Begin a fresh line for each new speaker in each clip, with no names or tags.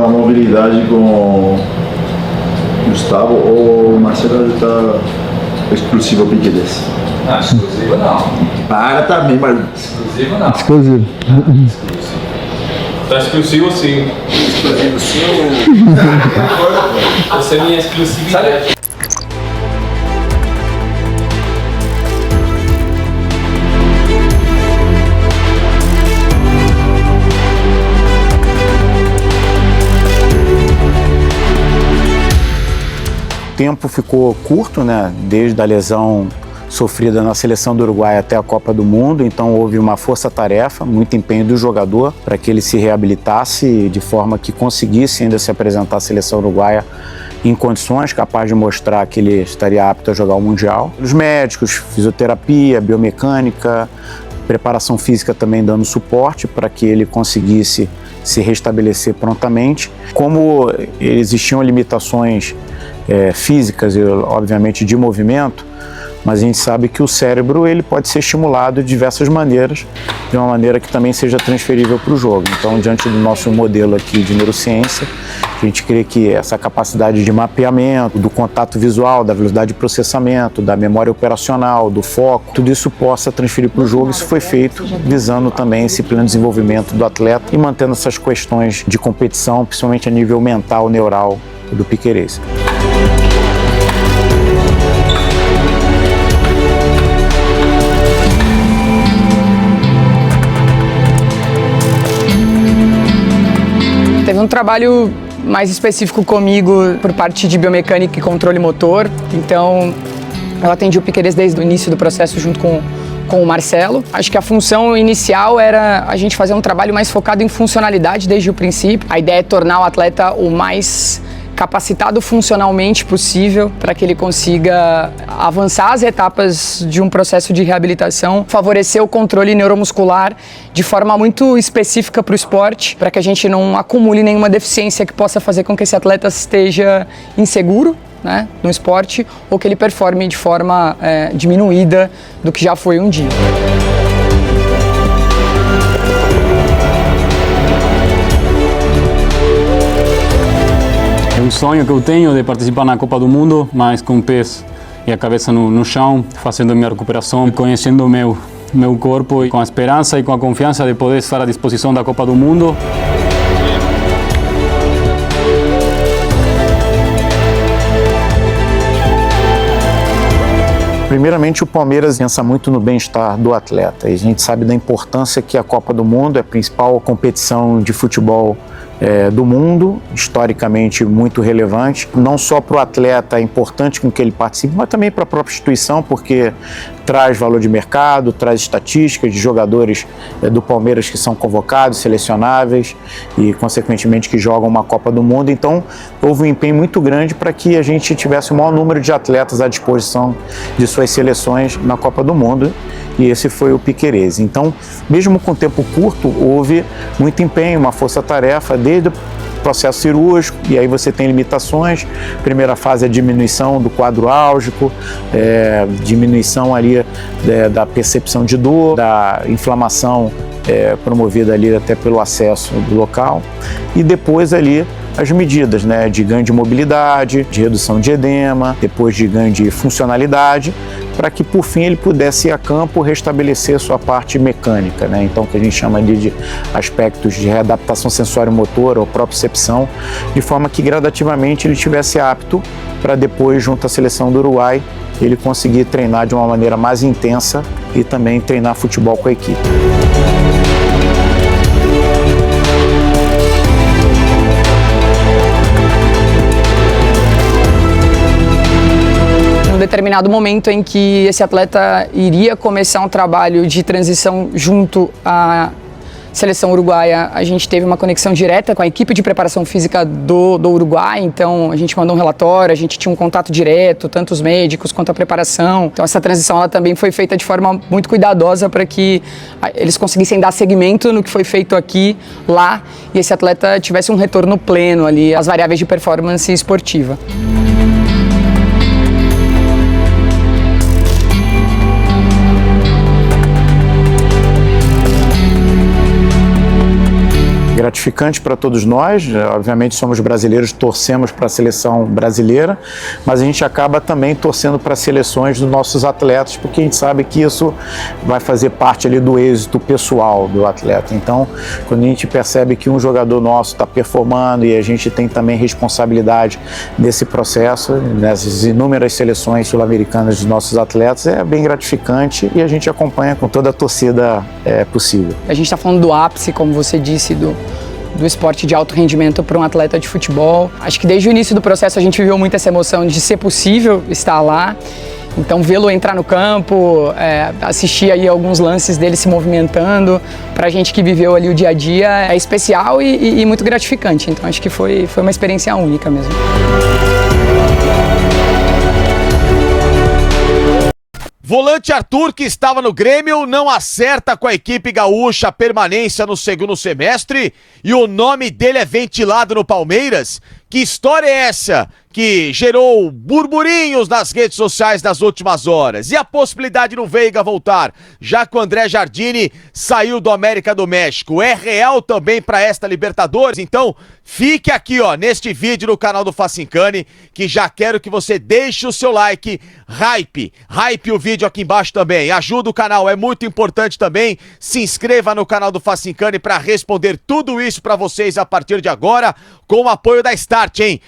a mobilidade com o Gustavo ou o Marcelo está exclusivo Piqueires?
Não, exclusivo não.
Para também, mas...
Exclusivo não.
Exclusivo.
Tá exclusivo sim.
Exclusivo sim.
Essa é minha exclusividade.
O tempo ficou curto, né? Desde a lesão sofrida na seleção do Uruguai até a Copa do Mundo, então houve uma força-tarefa, muito empenho do jogador para que ele se reabilitasse de forma que conseguisse ainda se apresentar à seleção uruguaia em condições, capaz de mostrar que ele estaria apto a jogar o Mundial. Os médicos, fisioterapia, biomecânica, preparação física também dando suporte para que ele conseguisse se restabelecer prontamente. Como existiam limitações físicas e obviamente de movimento, mas a gente sabe que o cérebro ele pode ser estimulado de diversas maneiras, de uma maneira que também seja transferível para o jogo. Então, diante do nosso modelo aqui de neurociência, a gente crê que essa capacidade de mapeamento, do contato visual, da velocidade de processamento, da memória operacional, do foco, tudo isso possa transferir para o jogo. Isso foi feito visando também esse pleno desenvolvimento do atleta e mantendo essas questões de competição, principalmente a nível mental, neural do Piqueires.
Teve um trabalho mais específico comigo por parte de biomecânica e controle motor. Então, eu atendi o Piqueires desde o início do processo junto com o Marcelo. Acho que a função inicial era a gente fazer um trabalho mais focado em funcionalidade desde o princípio. A ideia é tornar o atleta o mais capacitado funcionalmente possível para que ele consiga avançar as etapas de um processo de reabilitação, favorecer o controle neuromuscular de forma muito específica para o esporte, para que a gente não acumule nenhuma deficiência que possa fazer com que esse atleta esteja inseguro, né, no esporte, ou que ele performe de forma diminuída do que já foi um dia.
É um sonho que eu tenho de participar na Copa do Mundo, mas com pés e a cabeça no chão, fazendo minha recuperação, conhecendo o meu corpo e com a esperança e com a confiança de poder estar à disposição da Copa do Mundo.
Primeiramente, o Palmeiras pensa muito no bem-estar do atleta. E a gente sabe da importância que a Copa do Mundo é a principal competição de futebol do mundo, historicamente muito relevante, não só para o atleta é importante com que ele participe, mas também para a própria instituição, porque traz valor de mercado, traz estatísticas de jogadores do Palmeiras que são convocados, selecionáveis e, consequentemente, que jogam uma Copa do Mundo. Então, houve um empenho muito grande para que a gente tivesse o maior número de atletas à disposição de suas seleções na Copa do Mundo, e esse foi o Piqueires. Então, mesmo com tempo curto, houve muito empenho, uma força-tarefa desde o processo cirúrgico, e aí você tem limitações. Primeira fase é a diminuição do quadro álgico, diminuição ali da percepção de dor, da inflamação promovida ali até pelo acesso do local, e depois ali as medidas, né, de ganho de mobilidade, de redução de edema, depois de ganho de funcionalidade, para que por fim ele pudesse ir a campo restabelecer sua parte mecânica, né? Então, que a gente chama ali de aspectos de readaptação sensório-motora ou propriocepção, de forma que gradativamente ele estivesse apto para depois, junto à seleção do Uruguai, ele conseguir treinar de uma maneira mais intensa e também treinar futebol com a equipe.
Um determinado momento em que esse atleta iria começar um trabalho de transição junto à seleção uruguaia, a gente teve uma conexão direta com a equipe de preparação física do Uruguai, então a gente mandou um relatório, a gente tinha um contato direto, tanto os médicos quanto a preparação. Então essa transição ela também foi feita de forma muito cuidadosa para que eles conseguissem dar seguimento no que foi feito aqui, lá, e esse atleta tivesse um retorno pleno ali às variáveis de performance esportiva.
gratificante para todos nós. Obviamente somos brasileiros, torcemos para a seleção brasileira, mas a gente acaba também torcendo para as seleções dos nossos atletas, porque a gente sabe que isso vai fazer parte ali do êxito pessoal do atleta. Então, quando a gente percebe que um jogador nosso está performando e a gente tem também responsabilidade nesse processo, nessas inúmeras seleções sul-americanas dos nossos atletas, é bem gratificante e a gente acompanha com toda a torcida possível.
A gente está falando do ápice, como você disse, do esporte de alto rendimento para um atleta de futebol. Acho que desde o início do processo a gente viveu muito essa emoção de ser possível estar lá. Então vê-lo entrar no campo, assistir aí alguns lances dele se movimentando, para a gente que viveu ali o dia a dia, é especial e muito gratificante. Então acho que foi uma experiência única mesmo.
Volante Arthur, que estava no Grêmio, não acerta com a equipe gaúcha a permanência no segundo semestre e o nome dele é ventilado no Palmeiras. Que história é essa que gerou burburinhos nas redes sociais nas últimas horas? E a possibilidade do Veiga voltar, já que o André Jardine saiu do América do México, é real também para esta Libertadores? Então, fique aqui, ó, neste vídeo no canal do Facincani, que já quero que você deixe o seu like, hype o vídeo aqui embaixo também, ajuda o canal, é muito importante também, se inscreva no canal do Facincani para responder tudo isso para vocês a partir de agora, com o apoio da Start, hein?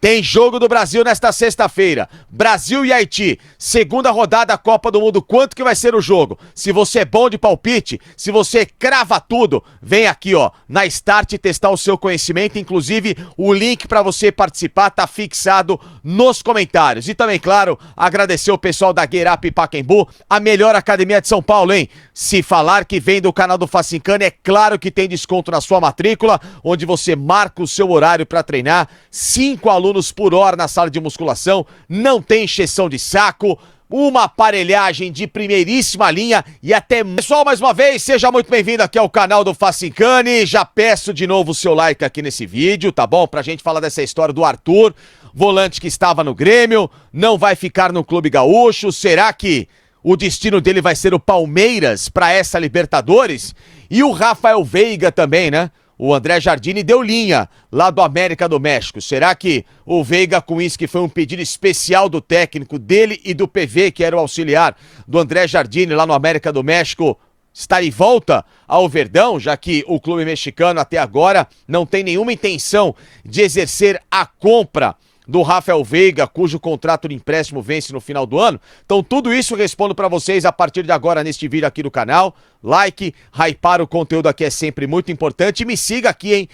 Tem jogo do Brasil nesta sexta-feira, Brasil e Haiti, segunda rodada da Copa do Mundo. Quanto que vai ser o jogo? Se você é bom de palpite, se você crava tudo, vem aqui, ó, na Start testar o seu conhecimento, inclusive o link para você participar tá fixado nos comentários. E também, claro, agradecer o pessoal da Get Up Pacaembu, a melhor academia de São Paulo, hein? Se falar que vem do canal do Facincani, é claro que tem desconto na sua matrícula, onde você marca o seu horário para treinar, 5 alunos por hora na sala de musculação, não tem encheção de saco, uma aparelhagem de primeiríssima linha e até... Pessoal, mais uma vez, seja muito bem-vindo aqui ao canal do Facincani, já peço de novo o seu like aqui nesse vídeo, tá bom? Pra gente falar dessa história do Arthur, volante que estava no Grêmio, não vai ficar no Clube Gaúcho, será que o destino dele vai ser o Palmeiras pra essa Libertadores? E o Rafael Veiga também, né? O André Jardine deu linha lá do América do México. Será que o Veiga, com isso que foi um pedido especial do técnico dele e do PV, que era o auxiliar do André Jardine lá no América do México, está em volta ao Verdão, já que o clube mexicano até agora não tem nenhuma intenção de exercer a compra do Rafael Veiga, cujo contrato de empréstimo vence no final do ano. Então tudo isso eu respondo pra vocês a partir de agora neste vídeo aqui do canal. Like, hypar o conteúdo aqui é sempre muito importante. E me siga aqui, hein?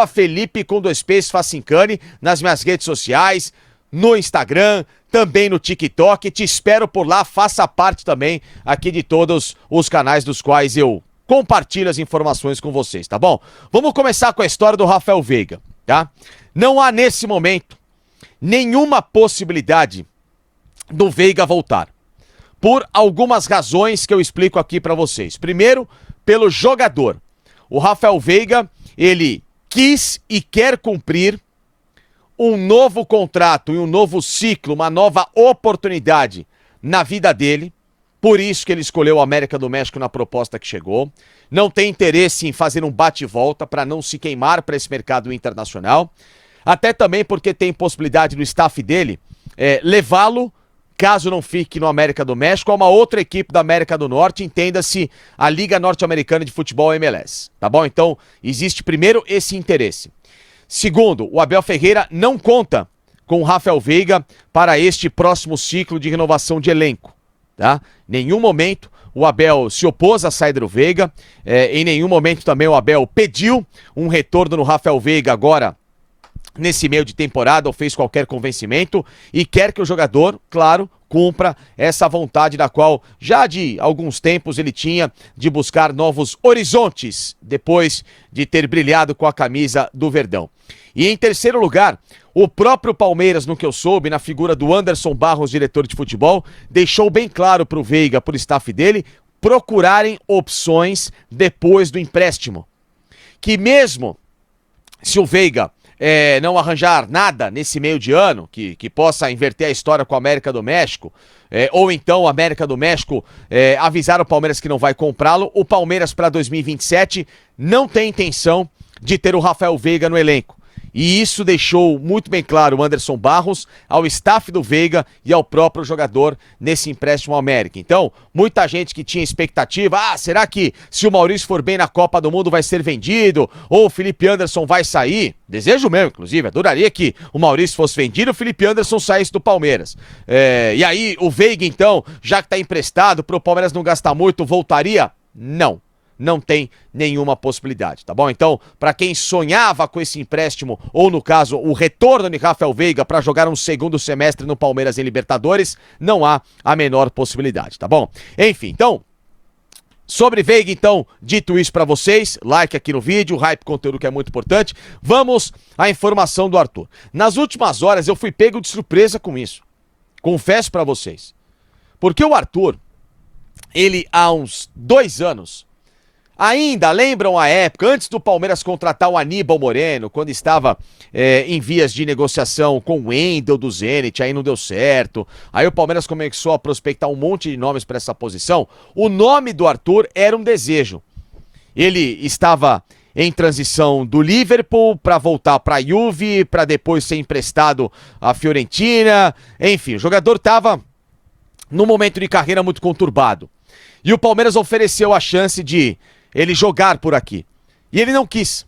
@Felipe_Facincani nas minhas redes sociais, no Instagram, também no TikTok. Te espero por lá, faça parte também aqui de todos os canais dos quais eu compartilho as informações com vocês, tá bom? Vamos começar com a história do Rafael Veiga, tá? Não há nesse momento nenhuma possibilidade do Veiga voltar, por algumas razões que eu explico aqui pra vocês. Primeiro, pelo jogador. O Rafael Veiga, ele quis e quer cumprir um novo contrato e um novo ciclo, uma nova oportunidade na vida dele. Por isso que ele escolheu o América do México na proposta que chegou. Não tem interesse em fazer um bate e volta para não se queimar para esse mercado internacional. Até também porque tem possibilidade do staff dele levá-lo, caso não fique no América do México, a uma outra equipe da América do Norte, entenda-se a Liga Norte-Americana de Futebol MLS, tá bom? Então, existe primeiro esse interesse. Segundo, o Abel Ferreira não conta com o Rafael Veiga para este próximo ciclo de renovação de elenco, tá? Nenhum momento o Abel se opôs à saída do Veiga, em nenhum momento também o Abel pediu um retorno no Rafael Veiga agora, nesse meio de temporada, ou fez qualquer convencimento, e quer que o jogador, claro, cumpra essa vontade da qual já de alguns tempos ele tinha de buscar novos horizontes, depois de ter brilhado com a camisa do Verdão. E em terceiro lugar, o próprio Palmeiras, no que eu soube, na figura do Anderson Barros, diretor de futebol, deixou bem claro para o Veiga, para o staff dele, procurarem opções depois do empréstimo. Que mesmo se o Veiga não arranjar nada nesse meio de ano, que possa inverter a história com a América do México, ou então a América do México avisar o Palmeiras que não vai comprá-lo, o Palmeiras para 2027 não tem intenção de ter o Rafael Veiga no elenco. E isso deixou muito bem claro o Anderson Barros, ao staff do Veiga e ao próprio jogador nesse empréstimo ao América. Então, muita gente que tinha expectativa, será que se o Maurício for bem na Copa do Mundo vai ser vendido? Ou o Felipe Anderson vai sair? Desejo mesmo, inclusive, adoraria que o Maurício fosse vendido e o Felipe Anderson saísse do Palmeiras. E aí, o Veiga então, já que está emprestado, para o Palmeiras não gastar muito, voltaria? Não. Não tem nenhuma possibilidade, tá bom? Então, para quem sonhava com esse empréstimo, ou no caso, o retorno de Rafael Veiga para jogar um segundo semestre no Palmeiras em Libertadores, não há a menor possibilidade, tá bom? Enfim, então, sobre Veiga, então, dito isso para vocês, like aqui no vídeo, hype conteúdo que é muito importante, vamos à informação do Arthur. Nas últimas horas eu fui pego de surpresa com isso, confesso para vocês, porque o Arthur, ele há uns 2 anos, ainda lembram a época, antes do Palmeiras contratar o Aníbal Moreno, quando estava em vias de negociação com o Wendel do Zenit, aí não deu certo. Aí o Palmeiras começou a prospectar um monte de nomes para essa posição. O nome do Arthur era um desejo. Ele estava em transição do Liverpool para voltar para a Juve, para depois ser emprestado à Fiorentina. Enfim, o jogador estava num momento de carreira muito conturbado. E o Palmeiras ofereceu a chance de ele jogar por aqui. E ele não quis.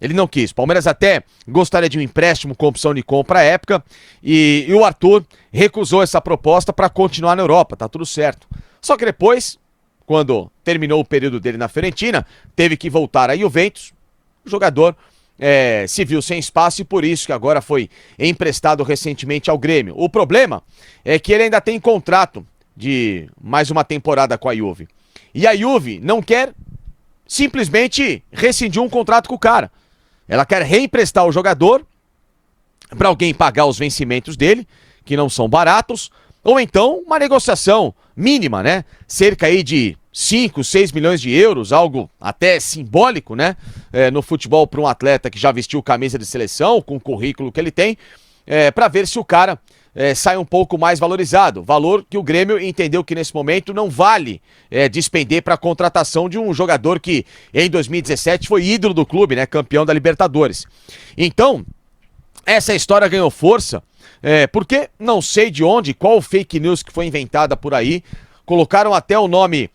Ele não quis. Palmeiras até gostaria de um empréstimo com opção de compra à época. E o Arthur recusou essa proposta para continuar na Europa. Tá tudo certo. Só que depois, quando terminou o período dele na Fiorentina, teve que voltar à Juventus. O jogador se viu sem espaço e por isso que agora foi emprestado recentemente ao Grêmio. O problema é que ele ainda tem contrato de mais uma temporada com a Juve. E a Juve não quer simplesmente rescindir um contrato com o cara. Ela quer reemprestar o jogador para alguém pagar os vencimentos dele, que não são baratos, ou então uma negociação mínima, né? Cerca aí de 5, 6 milhões de euros, algo até simbólico, né? No futebol para um atleta que já vestiu camisa de seleção, com o currículo que ele tem, para ver se o cara sai um pouco mais valorizado. Valor que o Grêmio entendeu que nesse momento não vale despender para a contratação de um jogador que em 2017 foi ídolo do clube, né? Campeão da Libertadores. Então, essa história ganhou força, porque não sei de onde, qual fake news que foi inventada por aí, colocaram até o nome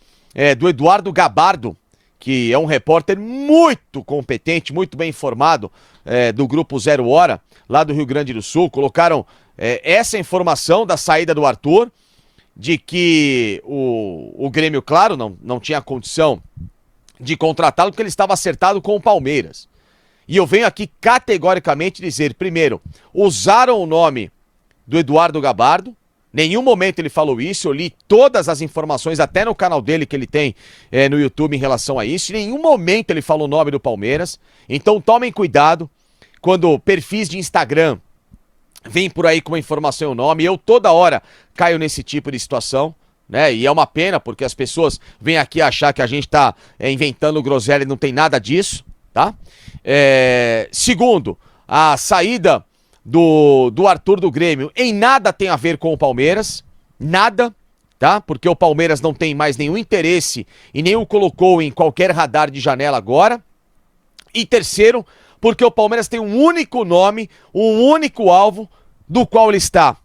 do Eduardo Gabardo, que é um repórter muito competente, muito bem informado, do Grupo Zero Hora, lá do Rio Grande do Sul. Colocaram essa informação da saída do Arthur, de que o Grêmio, claro, não tinha condição de contratá-lo porque ele estava acertado com o Palmeiras. E eu venho aqui categoricamente dizer, primeiro, usaram o nome do Eduardo Gabardo, nenhum momento ele falou isso, eu li todas as informações, até no canal dele que ele tem no YouTube em relação a isso, em nenhum momento ele falou o nome do Palmeiras, então tomem cuidado quando perfis de Instagram vem por aí com uma informação e o nome, eu toda hora caio nesse tipo de situação, né? E é uma pena porque as pessoas vêm aqui achar que a gente tá inventando groselha e não tem nada disso, tá? Segundo, a saída do Arthur do Grêmio em nada tem a ver com o Palmeiras, nada, tá? Porque o Palmeiras não tem mais nenhum interesse e nem o colocou em qualquer radar de janela agora. E terceiro, porque o Palmeiras tem um único nome, um único alvo, do qual ele está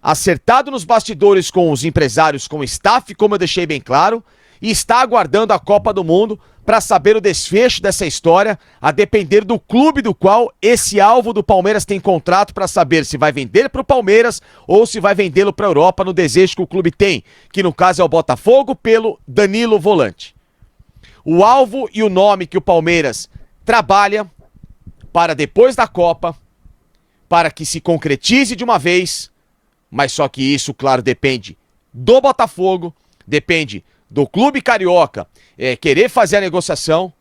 acertado nos bastidores com os empresários, com o staff, como eu deixei bem claro, e está aguardando a Copa do Mundo para saber o desfecho dessa história, a depender do clube do qual esse alvo do Palmeiras tem contrato, para saber se vai vender para o Palmeiras ou se vai vendê-lo para a Europa no desejo que o clube tem, que no caso é o Botafogo, pelo Danilo Volante. O alvo e o nome que o Palmeiras trabalha para depois da Copa, para que se concretize de uma vez, mas só que isso, claro, depende do Botafogo, depende do clube carioca querer fazer a negociação,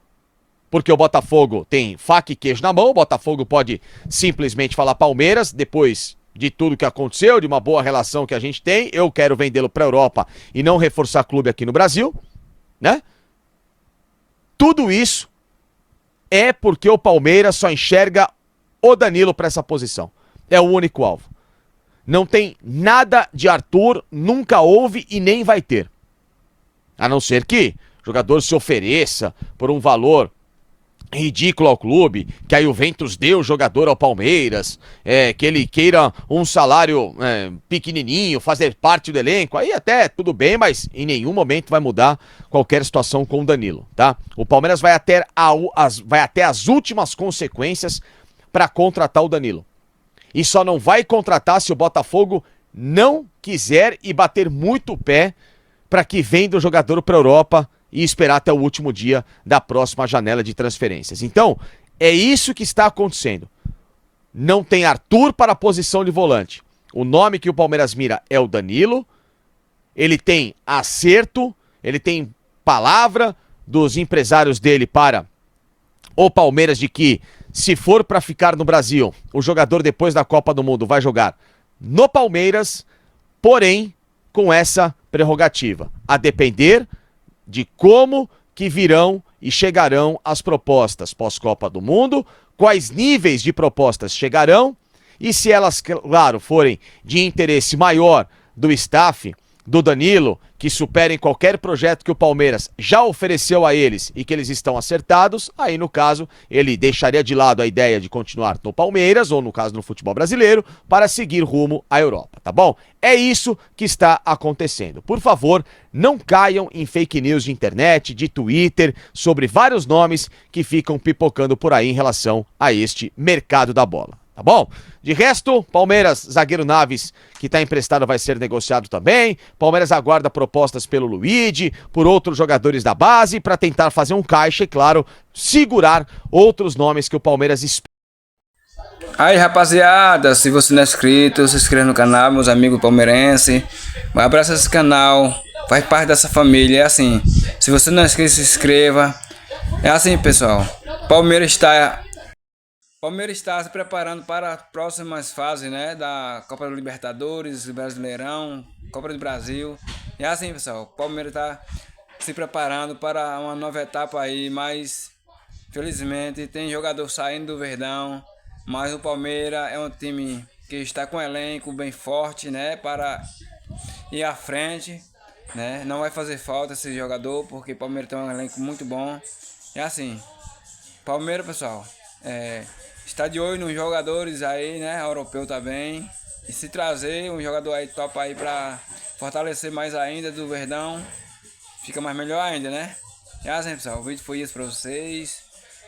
porque o Botafogo tem faca e queijo na mão, o Botafogo pode simplesmente falar Palmeiras, depois de tudo que aconteceu, de uma boa relação que a gente tem, eu quero vendê-lo para a Europa e não reforçar clube aqui no Brasil, né? Tudo isso é porque o Palmeiras só enxerga o Danilo para essa posição. É o único alvo. Não tem nada de Arthur, nunca houve e nem vai ter. A não ser que o jogador se ofereça por um valor ridículo ao clube, que a Juventus deu o jogador ao Palmeiras, que ele queira um salário pequenininho, fazer parte do elenco, aí até tudo bem, mas em nenhum momento vai mudar qualquer situação com o Danilo, tá? O Palmeiras vai até as últimas consequências para contratar o Danilo. E só não vai contratar se o Botafogo não quiser e bater muito o pé para que venda o jogador para a Europa e esperar até o último dia da próxima janela de transferências. Então, é isso que está acontecendo. Não tem Arthur para a posição de volante. O nome que o Palmeiras mira é o Danilo. Ele tem acerto, ele tem palavra dos empresários dele para o Palmeiras de que, se for para ficar no Brasil, o jogador depois da Copa do Mundo vai jogar no Palmeiras, porém com essa prerrogativa, a depender de como que virão e chegarão as propostas pós-Copa do Mundo, quais níveis de propostas chegarão e se elas, claro, forem de interesse maior do staff, do Danilo, que superem qualquer projeto que o Palmeiras já ofereceu a eles e que eles estão acertados, aí no caso ele deixaria de lado a ideia de continuar no Palmeiras, ou no caso no futebol brasileiro, para seguir rumo à Europa, tá bom? É isso que está acontecendo. Por favor, não caiam em fake news de internet, de Twitter, sobre vários nomes que ficam pipocando por aí em relação a este mercado da bola. Tá bom? De resto, Palmeiras, zagueiro Naves, que está emprestado, vai ser negociado também. Palmeiras aguarda propostas pelo Luigi, por outros jogadores da base, para tentar fazer um caixa e, claro, segurar outros nomes que o Palmeiras espera.
Aí, rapaziada, se você não é inscrito, se inscreva no canal, meus amigos palmeirenses. Abraça esse canal, faz parte dessa família. É assim, se você não é inscrito, se inscreva. É assim, pessoal. Palmeiras está se preparando para as próximas fases, né, da Copa do Libertadores, Brasileirão, Copa do Brasil. E é assim, pessoal, o Palmeiras está se preparando para uma nova etapa aí, mas felizmente tem jogador saindo do Verdão, mas o Palmeiras é um time que está com um elenco bem forte, né, para ir à frente, né, não vai fazer falta esse jogador, porque o Palmeiras tem um elenco muito bom. É assim, Palmeiras, pessoal, está de olho nos jogadores aí, né, europeu também. E se trazer um jogador aí top aí para fortalecer mais ainda do Verdão, fica mais melhor ainda, né? É assim, pessoal, o vídeo foi isso para vocês.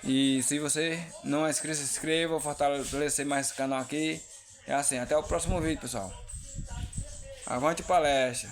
E se você não é inscrito, se inscreva, fortalecer mais esse canal aqui. É assim, até o próximo vídeo, pessoal. Avante palestra!